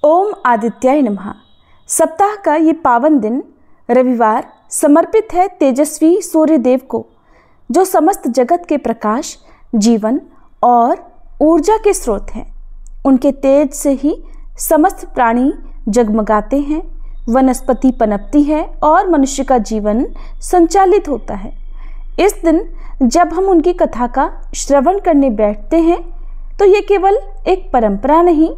ओम आदित्याय नमः। सप्ताह का ये पावन दिन रविवार समर्पित है तेजस्वी सूर्यदेव को, जो समस्त जगत के प्रकाश, जीवन और ऊर्जा के स्रोत हैं। उनके तेज से ही समस्त प्राणी जगमगाते हैं, वनस्पति पनपती है और मनुष्य का जीवन संचालित होता है। इस दिन जब हम उनकी कथा का श्रवण करने बैठते हैं तो ये केवल एक परंपरा नहीं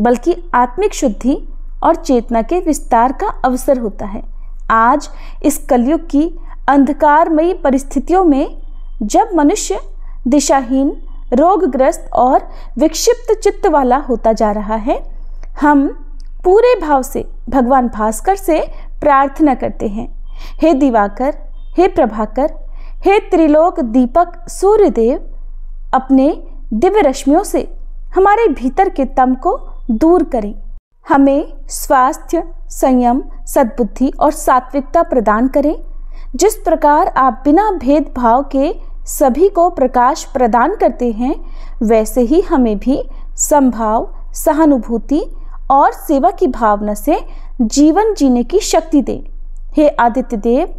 बल्कि आत्मिक शुद्धि और चेतना के विस्तार का अवसर होता है। आज इस कलयुग की अंधकारमयी परिस्थितियों में जब मनुष्य दिशाहीन, रोगग्रस्त और विक्षिप्त चित्त वाला होता जा रहा है, हम पूरे भाव से भगवान भास्कर से प्रार्थना करते हैं, हे दिवाकर, हे प्रभाकर, हे त्रिलोक दीपक सूर्यदेव, अपने दिव्य रश्मियों से हमारे भीतर के तम को दूर करें। हमें स्वास्थ्य, संयम, सद्बुद्धि और सात्विकता प्रदान करें। जिस प्रकार आप बिना भेदभाव के सभी को प्रकाश प्रदान करते हैं, वैसे ही हमें भी समभाव, सहानुभूति और सेवा की भावना से जीवन जीने की शक्ति दें। हे आदित्य देव,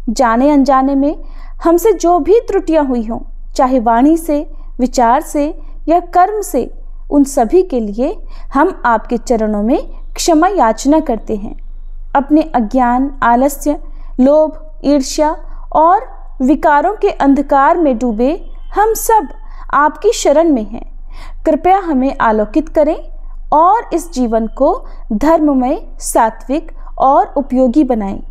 जाने अनजाने में हमसे जो भी त्रुटियां हुई हों, चाहे वाणी से, विचार से या कर्म से, उन सभी के लिए हम आपके चरणों में क्षमा याचना करते हैं। अपने अज्ञान, आलस्य, लोभ, ईर्ष्या और विकारों के अंधकार में डूबे हम सब आपकी शरण में हैं। कृपया हमें आलोकित करें और इस जीवन को धर्ममय, सात्विक और उपयोगी बनाएं।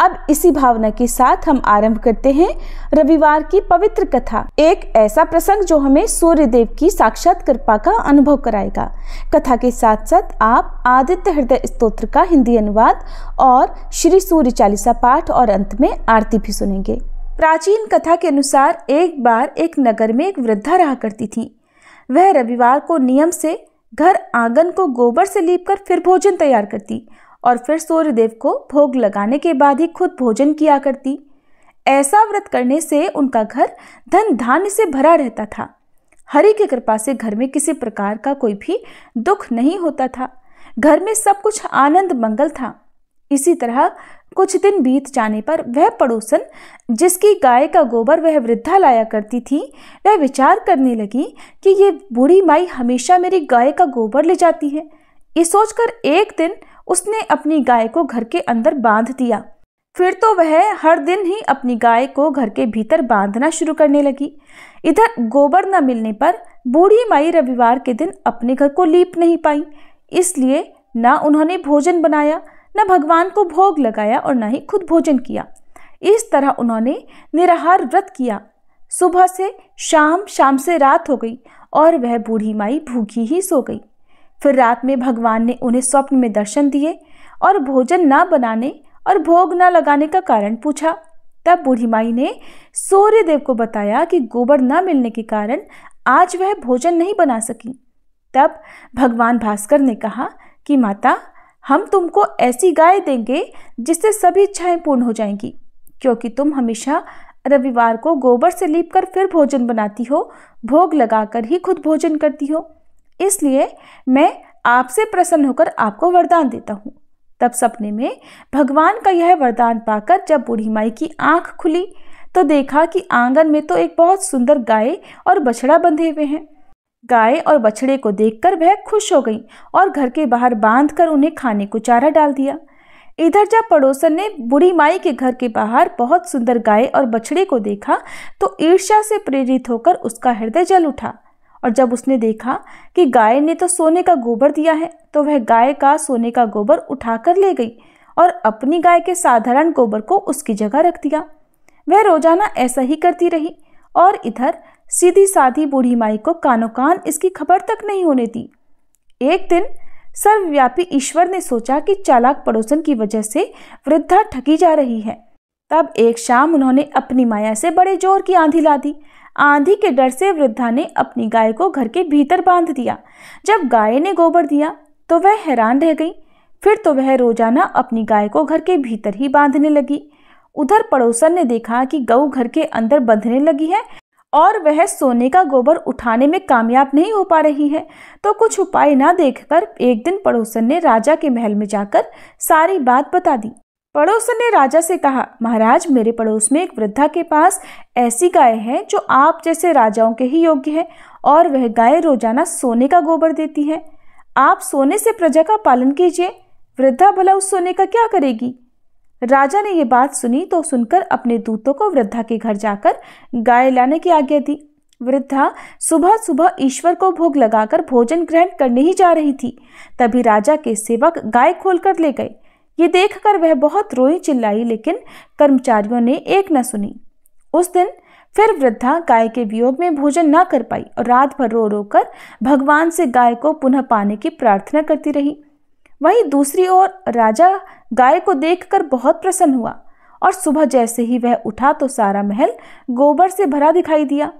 अब इसी भावना के साथ हम आरंभ करते हैं रविवार की पवित्र कथा। एक ऐसा प्रसंग जो हमें सूर्यदेव की साक्षात कृपा का अनुभव कराएगा। कथा के साथ साथ आप आदित्य हृदय स्तोत्र का हिंदी अनुवाद और श्री सूर्य चालीसा पाठ और अंत में आरती भी सुनेंगे। प्राचीन कथा के अनुसार एक बार एक नगर में एक वृद्धा रहा करती थी। वह रविवार को नियम से घर आंगन को गोबर से लीपकर फिर भोजन तैयार करती और फिर सूर्यदेव को भोग लगाने के बाद ही खुद भोजन किया करती। ऐसा व्रत करने से उनका घर धन धान्य से भरा रहता था। हरि की कृपा से घर में किसी प्रकार का कोई भी दुख नहीं होता था। घर में सब कुछ आनंद मंगल था। इसी तरह कुछ दिन बीत जाने पर वह पड़ोसन जिसकी गाय का गोबर वह वृद्धा लाया करती थी, वह विचार करने लगी कि ये बूढ़ी माई हमेशा मेरी गाय का गोबर ले जाती है। ये सोचकर एक दिन उसने अपनी गाय को घर के अंदर बांध दिया। फिर तो वह हर दिन ही अपनी गाय को घर के भीतर बांधना शुरू करने लगी। इधर गोबर न मिलने पर बूढ़ी माई रविवार के दिन अपने घर को लीप नहीं पाई, इसलिए न उन्होंने भोजन बनाया, न भगवान को भोग लगाया और न ही खुद भोजन किया। इस तरह उन्होंने निराहार व्रत किया। सुबह से शाम, शाम से रात हो गई और वह बूढ़ी माई भूखी ही सो गई। फिर रात में भगवान ने उन्हें स्वप्न में दर्शन दिए और भोजन न बनाने और भोग न लगाने का कारण पूछा। तब बूढ़ी माई ने सूर्यदेव को बताया कि गोबर न मिलने के कारण आज वह भोजन नहीं बना सकी। तब भगवान भास्कर ने कहा कि माता, हम तुमको ऐसी गाय देंगे जिससे सभी इच्छाएं पूर्ण हो जाएंगी, क्योंकि तुम हमेशा रविवार को गोबर से लीपकर फिर भोजन बनाती हो, भोग लगाकर ही खुद भोजन करती हो। इसलिए मैं आपसे प्रसन्न होकर आपको वरदान देता हूँ। तब सपने में भगवान का यह वरदान पाकर जब बूढ़ी माई की आंख खुली तो देखा कि आंगन में तो एक बहुत सुंदर गाय और बछड़ा बंधे हुए हैं। गाय और बछड़े को देखकर वह खुश हो गई और घर के बाहर बांधकर उन्हें खाने को चारा डाल दिया। इधर जब पड़ोसन ने बूढ़ी माई के घर के बाहर बहुत सुंदर गाय और बछड़े को देखा तो ईर्ष्या से प्रेरित होकर उसका हृदय जल उठा। और जब उसने देखा कि गाय ने तो सोने का गोबर दिया है, तो वह गाय का सोने का गोबर उठाकर ले गई और अपनी गाय के साधारण गोबर को उसकी जगह रख दिया। वह रोजाना ऐसा ही करती रही और इधर सीधी साधी बूढ़ी माई को कानो कान इसकी खबर तक नहीं होने दी। एक दिन सर्वव्यापी ईश्वर ने सोचा कि चालाक पड़ोसन की वजह से वृद्धा ठगी जा रही है। तब एक शाम उन्होंने अपनी माया से बड़े जोर की आंधी ला दी। आंधी के डर से वृद्धा ने अपनी गाय को घर के भीतर बांध दिया। जब गाय ने गोबर दिया तो वह हैरान रह गई। फिर तो वह रोजाना अपनी गाय को घर के भीतर ही बांधने लगी। उधर पड़ोसन ने देखा कि गऊ घर के अंदर बंधने लगी है और वह सोने का गोबर उठाने में कामयाब नहीं हो पा रही है, तो कुछ उपाय ना देखकर एक दिन पड़ोसन ने राजा के महल में जाकर सारी बात बता दी। पड़ोसन ने राजा से कहा, महाराज, मेरे पड़ोस में एक वृद्धा के पास ऐसी गाय है जो आप जैसे राजाओं के ही योग्य है, और वह गाय रोजाना सोने का गोबर देती है। आप सोने से प्रजा का पालन कीजिए, वृद्धा भला उस सोने का क्या करेगी। राजा ने यह बात सुनी तो सुनकर अपने दूतों को वृद्धा के घर जाकर गाय लाने की आज्ञा दी। वृद्धा सुबह सुबह ईश्वर को भोग लगाकर भोजन ग्रहण करने ही जा रही थी, तभी राजा के सेवक गाय खोलकर ले गए। ये देखकर वह बहुत रोई चिल्लाई, लेकिन कर्मचारियों ने एक न सुनी। उस दिन फिर वृद्धा गाय के वियोग में भोजन न कर पाई और रात भर रो रो कर भगवान से गाय को पुनः पाने की प्रार्थना करती रही। वहीं दूसरी ओर राजा गाय को देखकर बहुत प्रसन्न हुआ और सुबह जैसे ही वह उठा तो सारा महल गोबर से भरा दिखाई दिया।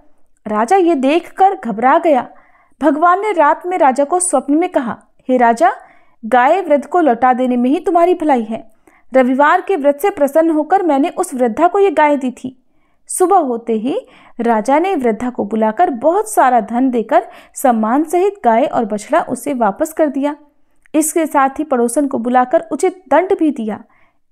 राजा ये देखकर घबरा गया। भगवान ने रात में राजा को स्वप्न में कहा, हे राजा, गाय वृद्ध को लौटा देने में ही तुम्हारी भलाई है। रविवार के व्रत से प्रसन्न होकर मैंने उस वृद्धा को ये गाय दी थी। सुबह होते ही राजा ने वृद्धा को बुलाकर बहुत सारा धन देकर सम्मान सहित गाय और बछड़ा उसे वापस कर दिया। इसके साथ ही पड़ोसन को बुलाकर उचित दंड भी दिया।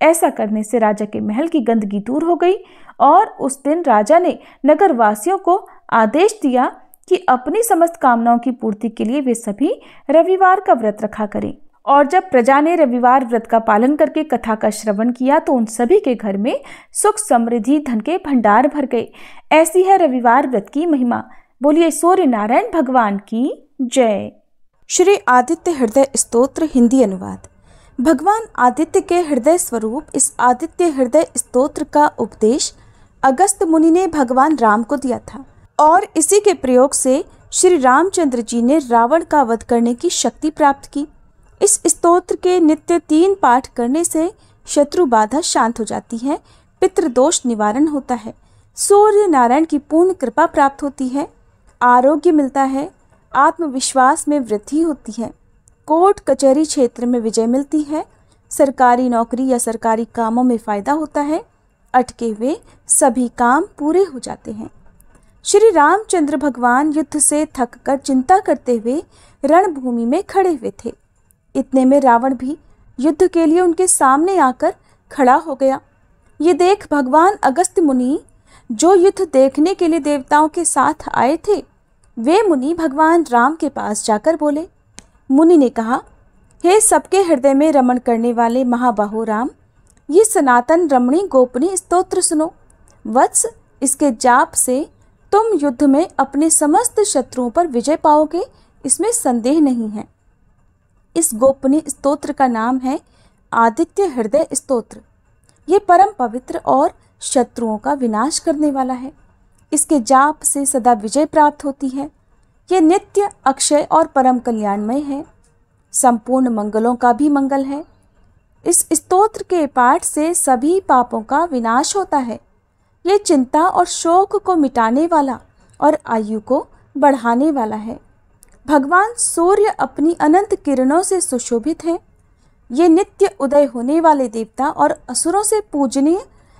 ऐसा करने से राजा के महल की गंदगी दूर हो गई और उस दिन राजा ने नगर वासियों को आदेश दिया कि अपनी समस्त कामनाओं की पूर्ति के लिए वे सभी रविवार का व्रत रखा करें। और जब प्रजा ने रविवार व्रत का पालन करके कथा का श्रवण किया तो उन सभी के घर में सुख समृद्धि धन के भंडार भर गए। ऐसी है रविवार व्रत की महिमा। बोलिए सूर्य नारायण भगवान की जय। श्री आदित्य हृदय स्तोत्र हिंदी अनुवाद। भगवान आदित्य के हृदय स्वरूप इस आदित्य हृदय स्तोत्र का उपदेश अगस्त मुनि ने भगवान राम को दिया था और इसी के प्रयोग से श्री रामचंद्र जी ने रावण का वध करने की शक्ति प्राप्त की। इस स्तोत्र के नित्य 3 पाठ करने से शत्रु बाधा शांत हो जाती है, पितृदोष निवारण होता है, सूर्य नारायण की पूर्ण कृपा प्राप्त होती है, आरोग्य मिलता है, आत्मविश्वास में वृद्धि होती है, कोर्ट कचहरी क्षेत्र में विजय मिलती है, सरकारी नौकरी या सरकारी कामों में फायदा होता है, अटके हुए सभी काम पूरे हो जाते हैं। श्री रामचंद्र भगवान युद्ध से थककर चिंता करते हुए रणभूमि में खड़े हुए थे। इतने में रावण भी युद्ध के लिए उनके सामने आकर खड़ा हो गया। ये देख भगवान अगस्त्य मुनि, जो युद्ध देखने के लिए देवताओं के साथ आए थे, वे मुनि भगवान राम के पास जाकर बोले। मुनि ने कहा, हे सबके हृदय में रमण करने वाले महाबाहो राम, ये सनातन रमणी गोपनीय स्तोत्र सुनो। वत्स, इसके जाप से तुम युद्ध में अपने समस्त शत्रुओं पर विजय पाओगे, इसमें संदेह नहीं है। इस गोपनीय स्तोत्र का नाम है आदित्य हृदय स्तोत्र। ये परम पवित्र और शत्रुओं का विनाश करने वाला है। इसके जाप से सदा विजय प्राप्त होती है। ये नित्य, अक्षय और परम कल्याणमय है। संपूर्ण मंगलों का भी मंगल है। इस स्तोत्र के पाठ से सभी पापों का विनाश होता है। ये चिंता और शोक को मिटाने वाला और आयु को बढ़ाने वाला है। भगवान सूर्य अपनी अनंत किरणों से सुशोभित हैं। ये नित्य उदय होने वाले देवता और असुरों से पूजनीय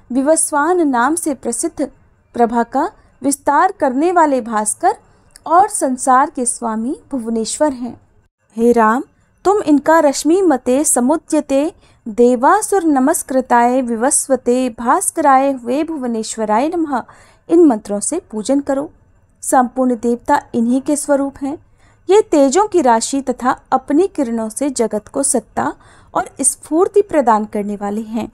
विवस्वान नाम से प्रसिद्ध प्रभा का विस्तार करने वाले भास्कर और संसार के स्वामी भुवनेश्वर हैं। हे राम, तुम इनका रश्मि मते समुद्यते देवासुर नमस्कृताय विवस्वते भास्कराय हुए भुवनेश्वराय नमः, इन मंत्रों से पूजन करो। संपूर्ण देवता इन्हीं के स्वरूप हैं। ये तेजों की राशि तथा अपनी किरणों से जगत को सत्ता और स्फूर्ति प्रदान करने वाले हैं।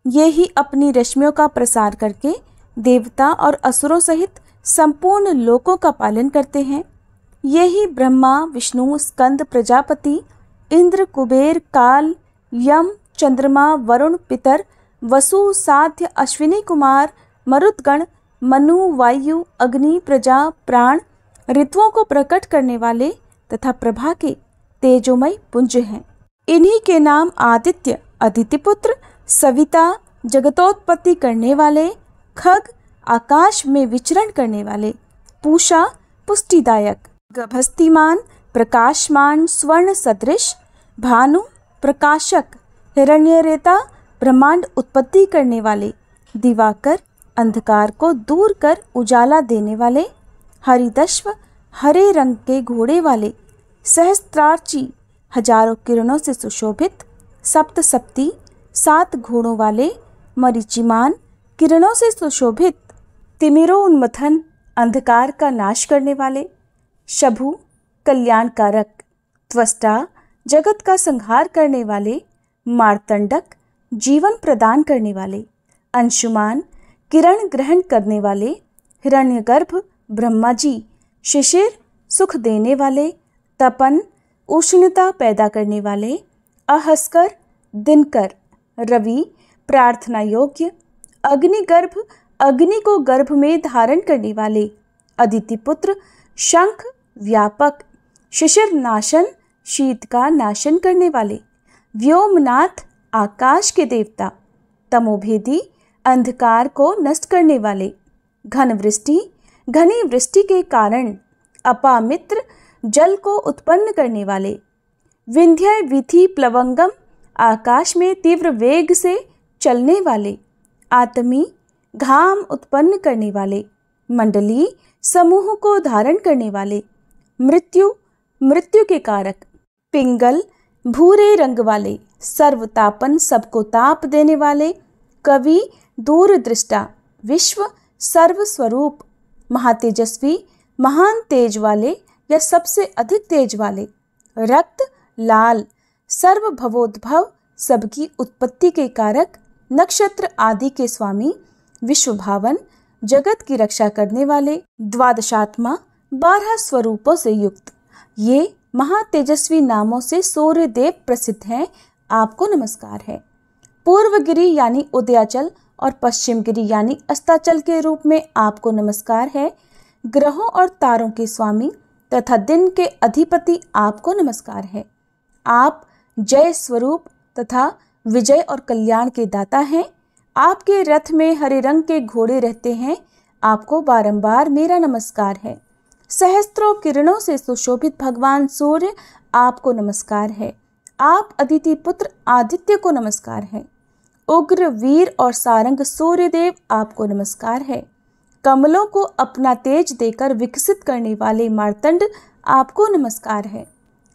ये ही अपनी रश्मियों का प्रसार करके देवता और असुरों सहित संपूर्ण लोकों का पालन करते हैं। ये ही ब्रह्मा, विष्णु, स्कंद, प्रजापति, इंद्र, कुबेर, काल, यम, चंद्रमा, वरुण, पितर, वसु, साध्य, अश्विनी कुमार, मरुदगण, मनु, वायु, अग्नि, प्रजा, प्राण, ऋतुओं को प्रकट करने वाले तथा प्रभा के तेजोमय पुंज हैं। इन्हीं के नाम आदित्य, अदितिपुत्र, सविता, जगतोत्पत्ति करने वाले, खग, आकाश में विचरण करने वाले, पूषा, पुष्टिदायक, गभस्तिमान, प्रकाशमान, स्वर्ण सदृश, भानु, प्रकाशक, हिरण्यरेता, ब्रह्मांड उत्पत्ति करने वाले, दिवाकर, अंधकार को दूर कर उजाला देने वाले, हरिदश्व हरे रंग के घोड़े वाले, सहस्त्रार्ची हजारों किरणों से सुशोभित, सप्तसप्ती 7 घोड़ों वाले, मरीचिमान किरणों से सुशोभित, तिमिरोन्मथन अंधकार का नाश करने वाले, शभु कल्याणकारक, त्वष्टा जगत का संहार करने वाले, मार्तंडक जीवन प्रदान करने वाले, अंशुमान किरण ग्रहण करने वाले, हिरण्यगर्भ ब्रह्मा जी शिशिर सुख देने वाले, तपन उष्णता पैदा करने वाले, अहस्कर दिनकर रवि प्रार्थना योग्य, अग्निगर्भ अग्नि को गर्भ में धारण करने वाले, अदिति पुत्र शंख व्यापक, शिशिर नाशन शीत का नाशन करने वाले, व्योमनाथ आकाश के देवता, तमोभेदी अंधकार को नष्ट करने वाले, घन वृष्टि घनी वृष्टि के कारण अपामित्र जल को उत्पन्न करने वाले, विंध्य विधि प्लवंगम आकाश में तीव्र वेग से चलने वाले, आत्मी घाम उत्पन्न करने वाले, मंडली समूह को धारण करने वाले, मृत्यु मृत्यु के कारक, पिंगल भूरे रंग वाले, सर्वतापन सबको ताप देने वाले, कवि दूरदृष्टा, विश्व सर्वस्वरूप, महातेजस्वी महान तेज वाले या सबसे अधिक तेज वाले, रक्त लाल सर्वभवोद्भव सबकी उत्पत्ति के कारक, नक्षत्र आदि के स्वामी, विश्वभावन जगत की रक्षा करने वाले, द्वादशात्मा 12 स्वरूपों से युक्त, ये महातेजस्वी नामों से सूर्य देव प्रसिद्ध हैं। आपको नमस्कार है। पूर्व गिरि यानी उदयाचल और पश्चिम गिरि यानी अस्ताचल के रूप में आपको नमस्कार है। ग्रहों और तारों के स्वामी तथा दिन के अधिपति आपको नमस्कार है। आप जय स्वरूप तथा विजय और कल्याण के दाता हैं। आपके रथ में हरे रंग के घोड़े रहते हैं। आपको बारंबार मेरा नमस्कार है। सहस्त्रों किरणों से सुशोभित भगवान सूर्य आपको नमस्कार है। आप अदिति पुत्र आदित्य को नमस्कार है। उग्र वीर और सारंग सूर्य देव आपको नमस्कार है। कमलों को अपना तेज देकर विकसित करने वाले मार्तंड आपको नमस्कार है।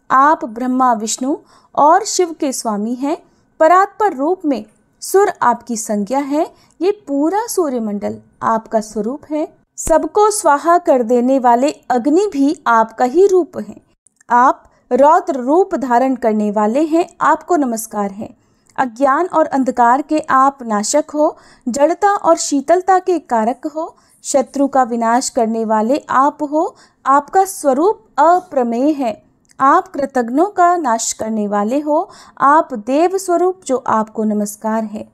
आप ब्रह्मा विष्णु और शिव के स्वामी हैं। परात्पर रूप में सुर आपकी संज्ञा है। ये पूरा सूर्यमंडल आपका स्वरूप है। सबको स्वाहा कर देने वाले अग्नि भी आपका ही रूप है। आप रौद्र रूप धारण करने वाले हैं। आपको नमस्कार है। अज्ञान और अंधकार के आप नाशक हो। जड़ता और शीतलता के कारक हो। शत्रु का विनाश करने वाले आप हो। आपका स्वरूप अप्रमेय है। आप कृतघ्नों का नाश करने वाले हो। आप देव स्वरूप जो आपको नमस्कार है।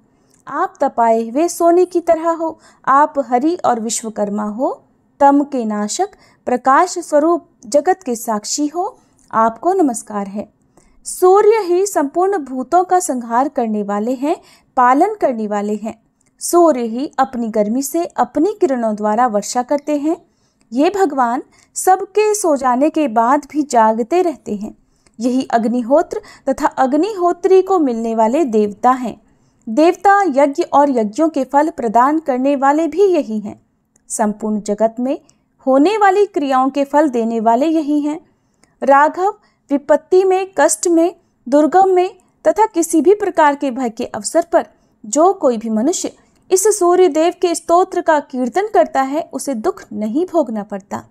आप तपाए हुए सोने की तरह हो। आप हरि और विश्वकर्मा हो। तम के नाशक प्रकाश स्वरूप जगत के साक्षी हो। आपको नमस्कार है। सूर्य ही संपूर्ण भूतों का संहार करने वाले हैं, पालन करने वाले हैं। सूर्य ही अपनी गर्मी से अपनी किरणों द्वारा वर्षा करते हैं। ये भगवान सबके सो जाने के बाद भी जागते रहते हैं। यही अग्निहोत्र तथा अग्निहोत्री को मिलने वाले देवता हैं। देवता यज्ञ और यज्ञों के फल प्रदान करने वाले भी यही हैं। संपूर्ण जगत में होने वाली क्रियाओं के फल देने वाले यही हैं। राघव विपत्ति में, कष्ट में, दुर्गम में तथा किसी भी प्रकार के भय के अवसर पर जो कोई भी मनुष्य इस सूर्य देव के स्तोत्र का कीर्तन करता है उसे दुख नहीं भोगना पड़ता।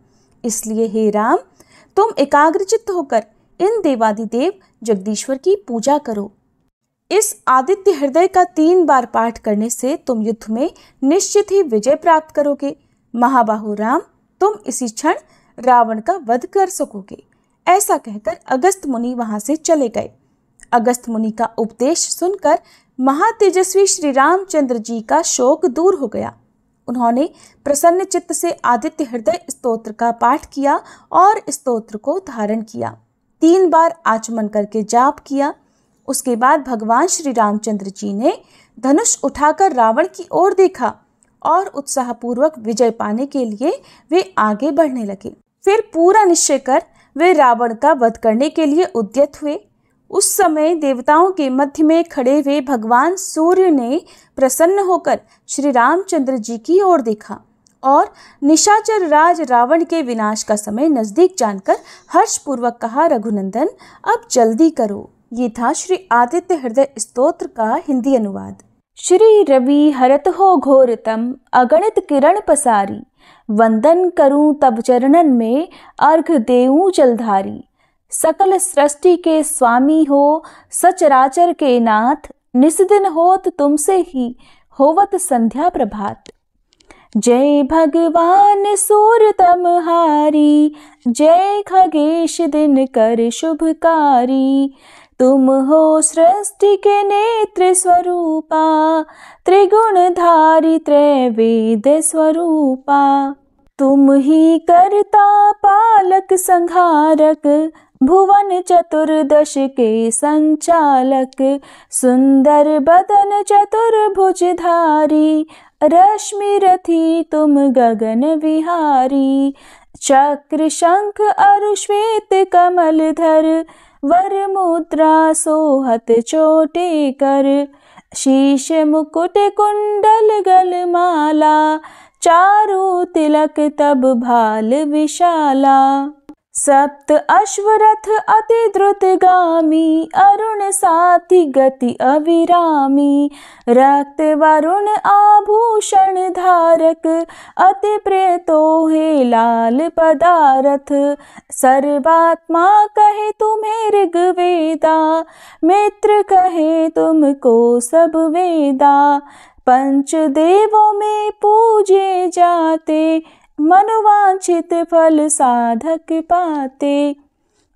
इसलिए हे राम, तुम एकाग्रचित्त होकर इन देवादिदेव जगदीश्वर की पूजा करो। इस आदित्य हृदय का 3 बार पाठ करने से तुम युद्ध में निश्चित ही विजय प्राप्त करोगे। महाबाहु राम, तुम इसी क्षण रावण का वध कर सकोगे। ऐसा कहकर अगस्त मुनि वहां से चले गए। अगस्त मुनि का उपदेश सुनकर महातेजस्वी श्री रामचंद्र जी का शोक दूर हो गया। उन्होंने प्रसन्न चित्त से आदित्य हृदय स्तोत्र का पाठ किया और स्तोत्र को धारण किया। 3 बार आचमन करके जाप किया। उसके बाद भगवान श्री रामचंद्र जी ने धनुष उठाकर रावण की ओर देखा और उत्साहपूर्वक विजय पाने के लिए वे आगे बढ़ने लगे। फिर पूरा निश्चय कर वे रावण का वध करने के लिए उद्यत हुए। उस समय देवताओं के मध्य में खड़े हुए भगवान सूर्य ने प्रसन्न होकर श्री रामचंद्र जी की ओर देखा और निशाचर राज रावण के विनाश का समय नजदीक जानकर हर्षपूर्वक कहा, रघुनंदन अब जल्दी करो। ये था श्री आदित्य हृदय स्तोत्र का हिंदी अनुवाद। श्री रवि हरत हो घोरतम अगणित किरण पसारी, वंदन करूं तब चरणन में अर्घ देऊं जलधारी। सकल सृष्टि के स्वामी हो सचराचर के नाथ, निस दिन होत तुमसे ही होवत संध्या प्रभात। जय भगवान सूर्य तमहारी, जय खगेश दिन कर शुभकारी। तुम हो सृष्टि के नेत्र स्वरूपा, त्रिगुणधारी त्रैवेद स्वरूपा। तुम ही करता पालक संहारक, भुवन चतुर्दश के संचालक। सुंदर बदन चतुर्भुजधारी, रश्मि रथी तुम गगन विहारी। चक्र शंख अरु श्वेत कमल धर, वर मुद्रा सोहत चोटे कर। शीश मुकुट कुंडल गलमाला, चारु तिलक तब भाल विशाला। सप्त अश्वरथ अति द्रुतगामी, अरुण साथी गति अविरामी। रक्त वरुण आभूषण धारक, अति प्रिय तोहे लाल पदारथ। सर्वात्मा कहे तुम्हें ऋग्वेदा, मित्र कहे तुमको सब वेदा। पंचदेवों में पूजे जाते, मनोवांछित फल साधक पाते।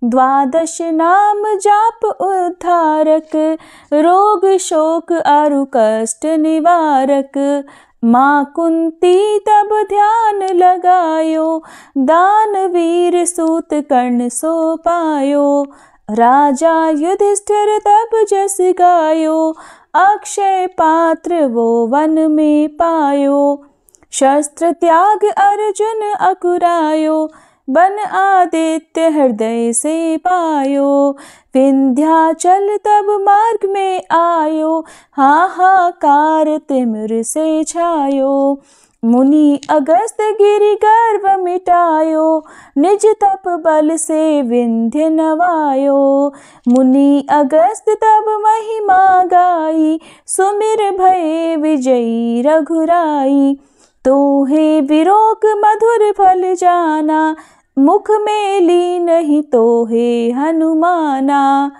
द्वादश नाम जाप उद्धारक, रोग शोक अरु कष्ट निवारक। माँ कुंती तब ध्यान लगायो, दानवीर सूत कर्ण सो पायो। राजा युधिष्ठिर तब जस गायो, अक्षय पात्र वो वन में पायो। शस्त्र त्याग अर्जुन अकुरायो, बन आदित्य हृदय से पायो। विंध्याचल तब मार्ग में आयो, हाहाकार तिमिर से छायो। मुनि अगस्त गिरि गर्व मिटायो, निज तप बल से विंध्य नवायो। मुनि अगस्त तब महिमा गाई, सुमिर भये विजयी रघुराई। तोहे विरोक मधुर फल जाना, मुख में ली नहीं तोहे हनुमाना।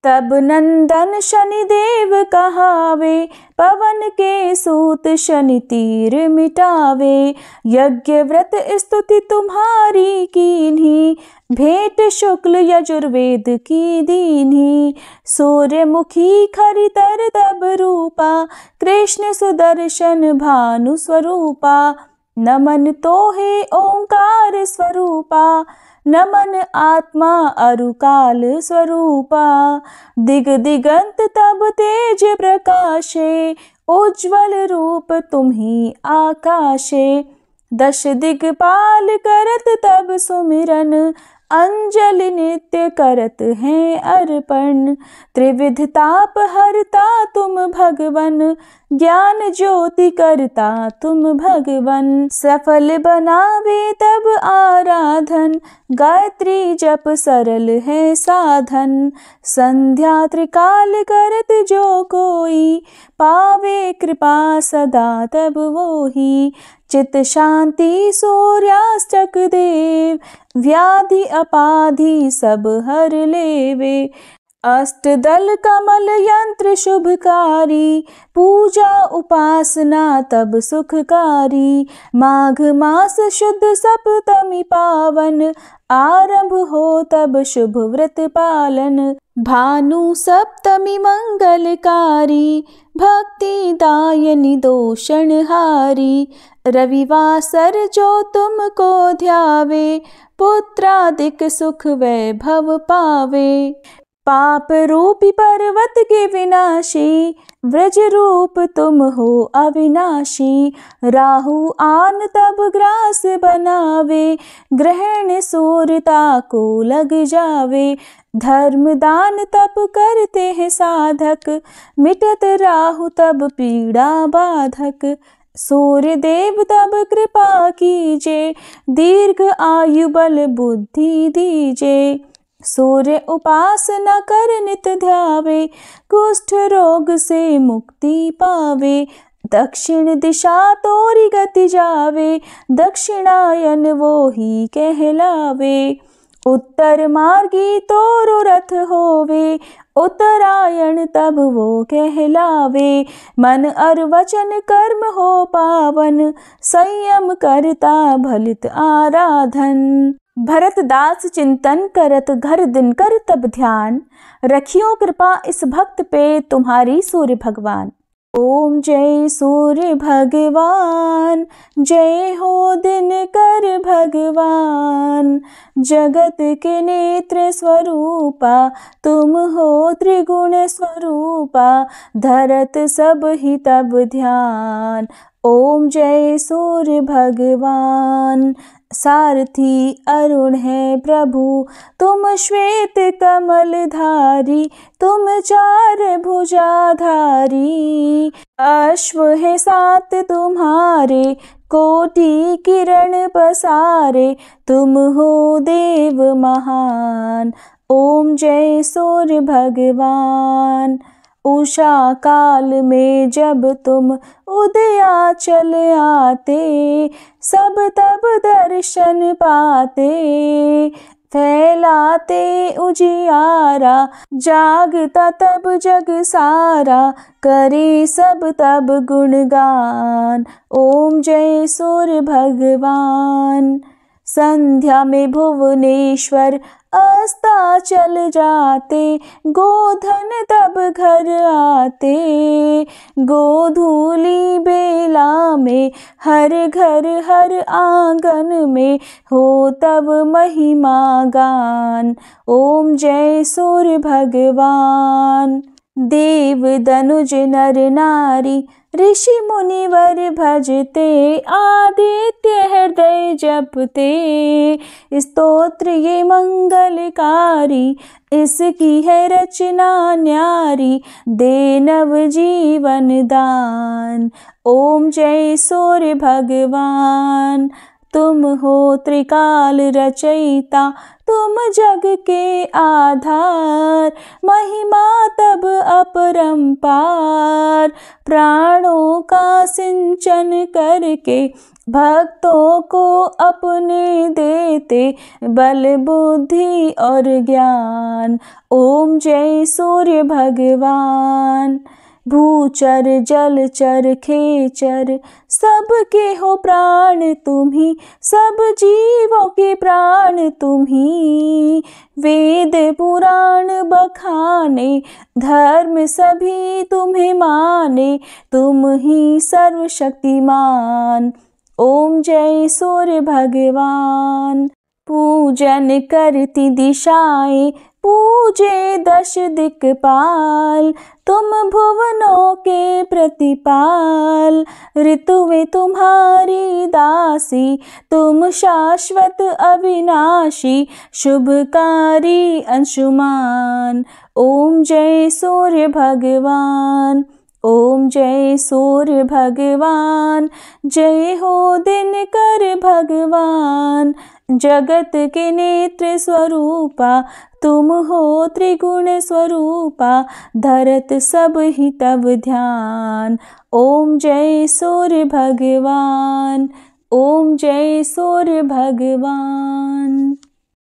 तब नंदन शनिदेव कहावे, पवन के सूत शनि तीर मिटावे। यज्ञ व्रत स्तुति तुम्हारी कीन्ही, भेंट शुक्ल यजुर्वेद की दीन्ही। सूर्यमुखी खरितर तब रूपा, कृष्ण सुदर्शन भानु स्वरूपा। नमन तोहे ओंकार स्वरूपा, नमन आत्मा अरुकाल स्वरूपा। दिग दिगंत तब तेज प्रकाशे, उज्ज्वल रूप तुम्ही आकाशे। दश दिगपाल करत तब सुमिरन, अंजलि नित्य करत हैं अर्पण। त्रिविध ताप हरता तुम भगवन, ज्ञान ज्योति करता तुम भगवन। सफल बनावे तब आराधन, गायत्री जप सरल है साधन। संध्या त्रिकाल करत जो कोई, पावे कृपा सदा तब वोही। चित शांति सूर्यास्तक देव, व्याधि अपाधि सब हर लेवे। अष्टदल कमल यंत्र शुभकारी, पूजा उपासना तब सुखकारी। माघ मास शुद्ध सप्तमी पावन, आरंभ हो तब शुभ व्रत पालन। भानु सप्तमी मंगलकारी, भक्ति दायनी दोषणहारी। रविवासर जो तुमको ध्यावे, पुत्रादिक सुख वैभव पावे। पाप रूपी पर्वत के विनाशी, व्रज रूप तुम हो अविनाशी। राहु आन तब ग्रास बनावे, ग्रहण सूरता को लग जावे। धर्म दान तप करते हैं साधक, मिटत राहु तब पीड़ा बाधक। सूर्य देव तब कृपा कीजे, दीर्घ आयु बल बुद्धि दीजे। सूर्य उपासना कर नित ध्यावे, कुष्ठ रोग से मुक्ति पावे। दक्षिण दिशा तोरी गति जावे, दक्षिणायन वो ही कहलावे। उत्तर मार्गी तोरो रथ होवे, उत्तरायण तब वो कहलावे। मन और वचन कर्म हो पावन, संयम करता भलित आराधन। भरत दास चिंतन करत घर दिन कर तब ध्यान, रखियो कृपा इस भक्त पे तुम्हारी सूर्य भगवान। ओम जय सूर्य भगवान, जय हो दिनकर भगवान। जगत के नेत्र स्वरूपा, तुम हो त्रिगुण स्वरूपा। धरत सब ही तब ध्यान, ओम जय सूर्य भगवान। सारथी अरुण है प्रभु, तुम श्वेत कमल धारी। तुम चार भुजाधारी, अश्व है सात तुम्हारे। कोटि किरण पसारे, तुम हो देव महान। ओम जय सूर्य भगवान। उषा काल में जब तुम उदयाचल आते, सब तब दर्शन पाते। फैलाते उजियारा, जागता तब जग सारा। करे सब तब गुणगान, ओम जय सूर्य भगवान। संध्या में भुवनेश्वर अस्ताचल जाते, गोधन तब घर आते। गोधूली बेला में हर घर हर आंगन में, हो तब महिमा गान। ओम जय सूर्य भगवान। देव दनुज नर नारी, ऋषि मुनिवर भजते। आदित्य हृदय जपते, स्तोत्र ये मंगलकारी। इसकी है रचना न्यारी, दे नव जीवन दान। ओम जय सूर्य भगवान। तुम हो त्रिकाल रचयिता, तुम जग के आधार। महिमा तब अपरंपार, प्राणों का सिंचन करके। भक्तों को अपने देते, बल बुद्धि और ज्ञान। ओम जय सूर्य भगवान। भूचर जलचर खेचर, सबके हो प्राण तुम्ही। सब जीवों के प्राण तुम्ही। वेद पुराण बखाने, धर्म सभी तुम्हें माने। तुम ही सर्वशक्तिमान, ओम जय सूर्य भगवान। पूजन करती दिशाएं, पूजे दश दिक्पाल। तुम भुवनों के प्रतिपाल, ऋतुएं तुम्हारी दासी। तुम शाश्वत अविनाशी, शुभकारी अंशुमान। ओम जय सूर्य भगवान। ओम जय सूर्य भगवान। जय हो दिनकर भगवान। जगत के नेत्र स्वरूपा, तुम हो त्रिगुण स्वरूपा। धरत सब ही तब ध्यान, ओम जय सूर्य भगवान। ओम जय सूर्य भगवान।